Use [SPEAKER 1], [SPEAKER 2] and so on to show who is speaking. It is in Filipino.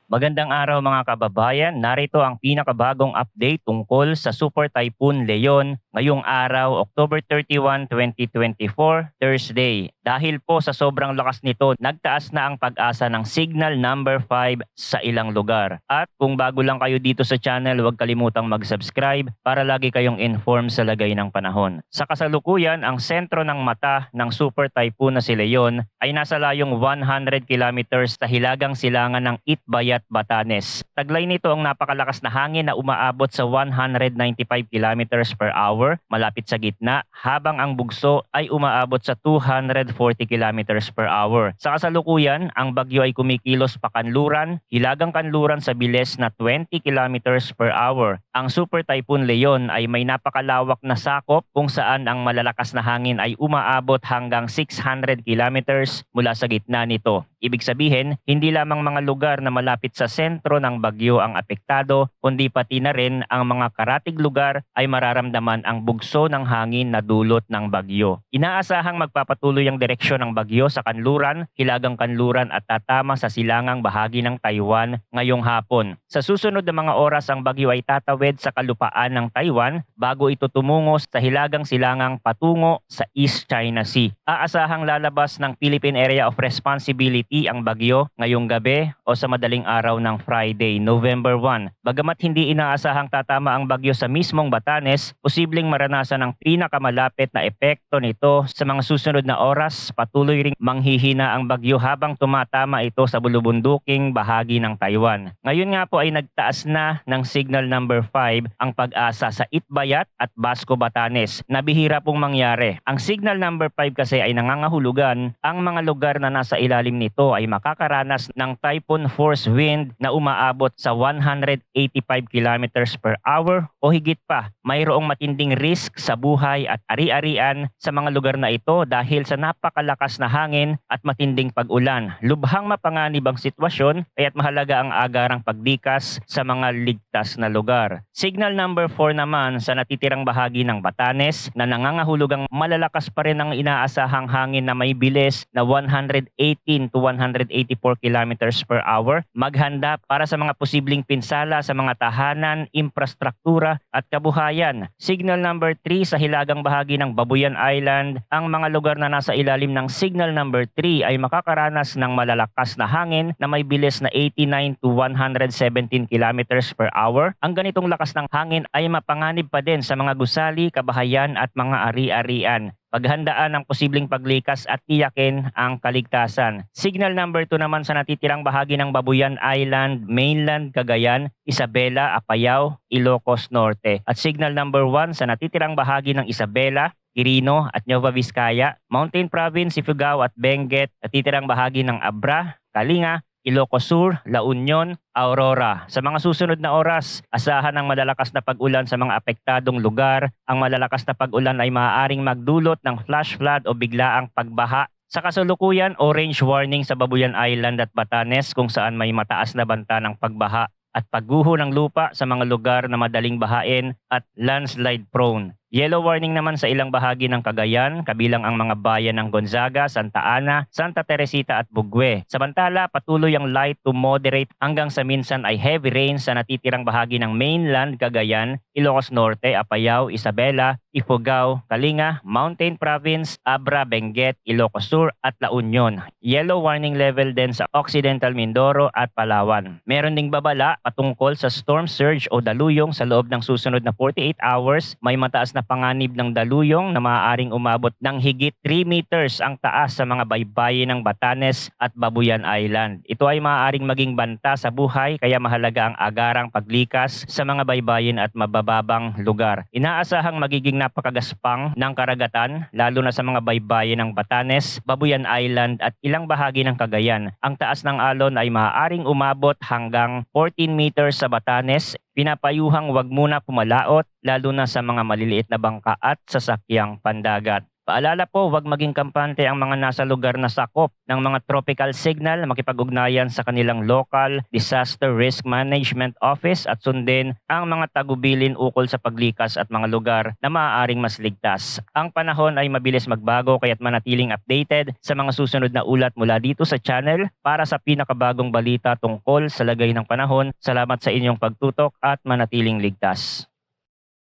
[SPEAKER 1] Magandang araw mga kababayan. Narito ang pinakabagong update tungkol sa Super Typhoon Leon ngayong araw, October 31, 2024, Thursday. Dahil po sa sobrang lakas nito, nagtaas na ang pag-asa ng signal number 5 sa ilang lugar. At kung bago lang kayo dito sa channel, huwag kalimutang mag-subscribe para lagi kayong informed sa lagay ng panahon. Sa kasalukuyan, ang sentro ng mata ng Super Typhoon na si Leon ay nasa layong 100 kilometers sa hilagang silangan ng Itbayat, Batanes. Taglay nito ang napakalakas na hangin na umaabot sa 195 kilometers per hour malapit sa gitna, habang ang bugso ay umaabot sa 240 kilometers per hour. Sa kasalukuyan, ang bagyo ay kumikilos pakanluran, hilagang kanluran sa bilis na 20 kilometers per hour. Ang Super Typhoon Leon ay may napakalawak na sakop kung saan ang malalakas na hangin ay umaabot hanggang 600 kilometers mula sa gitna nito. Ibig sabihin, hindi lamang mga lugar na malapit sa sentro ng bagyo ang apektado, kundi pati na rin ang mga karatig lugar ay mararamdaman ang bugso ng hangin na dulot ng bagyo. Inaasahang magpapatuloy ang direksyon ng bagyo sa kanluran, hilagang kanluran at tatama sa silangang bahagi ng Taiwan ngayong hapon. Sa susunod na mga oras, ang bagyo ay tatawid sa kalupaan ng Taiwan bago ito tumungo sa hilagang silangang patungo sa East China Sea. Aasahang lalabas ng Philippine Area of Responsibility ang bagyo ngayong gabi o sa madaling araw ng Friday, November 1. Bagamat hindi inaasahang tatama ang bagyo sa mismong Batanes, posibleng maranasan ang pinakamalapit na epekto nito sa mga susunod na oras. Patuloy ring manghihina ang bagyo habang tumatama ito sa bulubunduking bahagi ng Taiwan. Ngayon nga po ay nagtaas na ng signal number 5 ang pag-asa sa Itbayat at Basco, Batanes. Nabihira pong mangyari. Ang signal number 5 kasi ay nangangahulugan ang mga lugar na nasa ilalim nito ay makakaranas ng typhoon force wind na umaabot sa 185 kilometers per hour o higit pa. Mayroong matinding risk sa buhay at ari-arian sa mga lugar na ito dahil sa napakalakas na hangin at matinding pag-ulan. Lubhang mapanganib ang sitwasyon, kaya't mahalaga ang agarang pagdikas sa mga ligtas na lugar. Signal number 4 naman sa natitirang bahagi ng Batanes na nangangahulugang malalakas pa rin ang inaasahang hangin na may bilis na 118 to 184 kilometers per hour. Maghanda para sa mga posibleng pinsala sa mga tahanan, infrastruktura at kabuhayan. Signal number 3 sa hilagang bahagi ng Babuyan Island. Ang mga lugar na nasa ilalim ng signal number 3 ay makakaranas ng malalakas na hangin na may bilis na 89 to 117 kilometers per hour. Ang ganitong lakas ng hangin ay mapanganib pa din sa mga gusali, kabahayan at mga ari-arian. Paghandaan ang posibleng paglikas at tiyakin ang kaligtasan. Signal number 2 naman sa natitirang bahagi ng Babuyan Island, mainland Cagayan, Isabela, Apayao, Ilocos Norte. At signal number 1 sa natitirang bahagi ng Isabela, Quirino at Nueva Vizcaya, Mountain Province, Ifugao at Benguet, natitirang bahagi ng Abra, Kalinga, Ilocos Sur, La Union, Aurora. Sa mga susunod na oras, asahan ang malalakas na pag-ulan sa mga apektadong lugar. Ang malalakas na pag-ulan ay maaaring magdulot ng flash flood o biglaang pagbaha. Sa kasalukuyan, orange warning sa Babuyan Island at Batanes kung saan may mataas na banta ng pagbaha at pagguho ng lupa sa mga lugar na madaling bahain at landslide prone. Yellow warning naman sa ilang bahagi ng Cagayan, kabilang ang mga bayan ng Gonzaga, Santa Ana, Santa Teresita at Bugwe. Samantala, patuloy ang light to moderate hanggang sa minsan ay heavy rain sa natitirang bahagi ng mainland Cagayan, Ilocos Norte, Apayao, Isabela, Ifugao, Kalinga, Mountain Province, Abra, Benguet, Ilocos Sur at La Union. Yellow warning level din sa Occidental Mindoro at Palawan. Meron ding babala patungkol sa storm surge o daluyong sa loob ng susunod na 48 hours. May mataas na panganib ng daluyong na maaaring umabot ng higit 3 meters ang taas sa mga baybayin ng Batanes at Babuyan Island. Ito ay maaaring maging banta sa buhay, kaya mahalaga ang agarang paglikas sa mga baybayin at mabababang lugar. Inaasahang magiging napakagaspang ng karagatan lalo na sa mga baybayin ng Batanes, Babuyan Island at ilang bahagi ng Cagayan. Ang taas ng alon ay maaaring umabot hanggang 14 meters sa Batanes. Pinapayuhang wag muna pumalaot lalo na sa mga maliliit na bangka at sasakyang pandagat. Paalala po, huwag maging kampante ang mga nasa lugar na sakop ng mga tropical signal, makipag-ugnayan sa kanilang local disaster risk management office at sundin ang mga tagubilin ukol sa paglikas at mga lugar na maaaring mas ligtas. Ang panahon ay mabilis magbago kaya't manatiling updated sa mga susunod na ulat mula dito sa channel para sa pinakabagong balita tungkol sa lagay ng panahon. Salamat sa inyong pagtutok at manatiling ligtas.